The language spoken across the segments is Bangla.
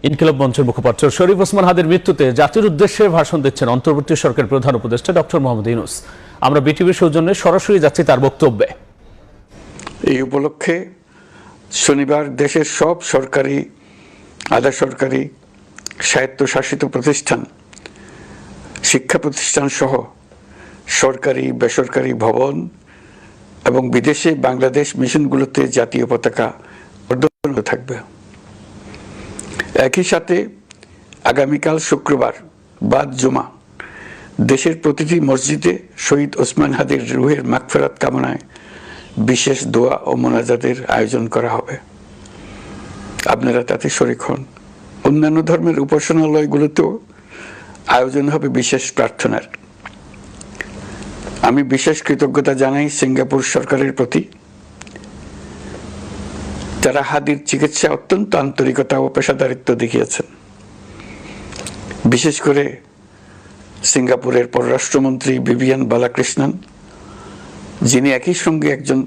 ইনকিলাব মঞ্চের মুখপাত্র শরীফ ওসমান হাদির মৃত্যুতে জাতির উদ্দেশ্যে ভাষণ দিচ্ছেন অন্তর্বর্তী সরকারের প্রধান উপদেষ্টা ডক্টর মোহাম্মদ ইউনূস। আমরা বিটিভির সৌজন্যে সরাসরি যাচ্ছি তার বক্তব্যে। এই উপলক্ষে শনিবার দেশের সব সরকারি, আধা সরকারি, স্বায়ত্তশাসিত প্রতিষ্ঠান, শিক্ষা প্রতিষ্ঠান সহ সরকারি বেসরকারি ভবন এবং বিদেশে বাংলাদেশ মিশনগুলোতে জাতীয় পতাকা উত্তোলন থাকবে। একই সাথে আগামীকাল শুক্রবার বাদ জুমা দেশের প্রতিটি মসজিদে শহীদ ওসমান হাদির রুহের মাগফিরাত কামনায় বিশেষ দোয়া ও মোনাজাতের আয়োজন করা হবে। আপনারা তাতে শরীক হন। অন্যান্য ধর্মের উপাসনালয়গুলোতেও আয়োজন হবে বিশেষ প্রার্থনার। আমি বিশেষ কৃতজ্ঞতা জানাই সিঙ্গাপুর সরকারের প্রতি। তারা হাদির চিকিৎসা অত্যন্ত আন্তরিকতা ও পেশাদারিত্ব দেখিয়েছেন। বিশেষ করে সিঙ্গাপুরের পররাষ্ট্রমন্ত্রী ভিভিয়ান বালাকৃষ্ণন, যিনি একই সঙ্গে একজন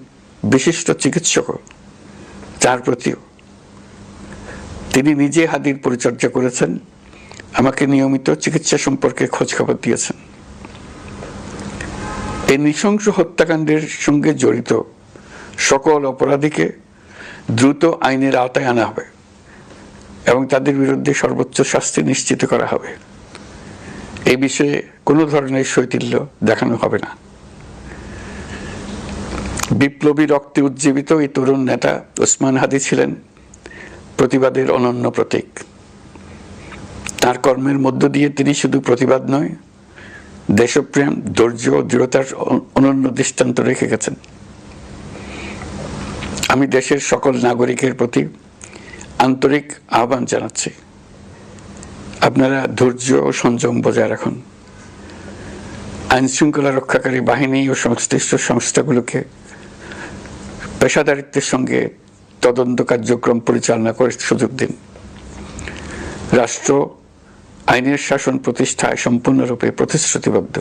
বিশিষ্ট চিকিৎসক, তার প্রতিও তিনি নিজে হাদির পরিচর্যা করেছেন, আমাকে নিয়মিত চিকিৎসা সম্পর্কে খোঁজ খবর দিয়েছেন। এই নৃশংস হত্যাকাণ্ডের সঙ্গে জড়িত সকল অপরাধীকে দ্রুত আইনের আওতায় আনা হবে এবং তাদের বিরুদ্ধে সর্বোচ্চ শাস্তি নিশ্চিত করা হবে। এই বিষয়ে কোনো ধরনের শৈথিল্য দেখানো হবে না। বিপ্লবী রক্তে উজ্জীবিত এই তরুণ নেতা ওসমান হাদি ছিলেন প্রতিবাদের অনন্য প্রতীক। তার কর্মের মধ্য দিয়ে তিনি শুধু প্রতিবাদ নয়, দেশপ্রেম, ধৈর্য ও দৃঢ়তার অনন্য দৃষ্টান্ত রেখে গেছেন। আমি দেশের সকল নাগরিকের প্রতি আন্তরিক আহ্বান জানাচ্ছি, আপনারা ধৈর্য ও সংযম বজায় রাখুন। আইন শৃঙ্খলা রক্ষাকারী বাহিনী ও সংশ্লিষ্ট সংস্থাগুলোকে পেশাদারিত্বের সঙ্গে তদন্ত কার্যক্রম পরিচালনা করে সুযোগ দিন। রাষ্ট্র আইনের শাসন প্রতিষ্ঠায় সম্পূর্ণরূপে প্রতিশ্রুতিবদ্ধ।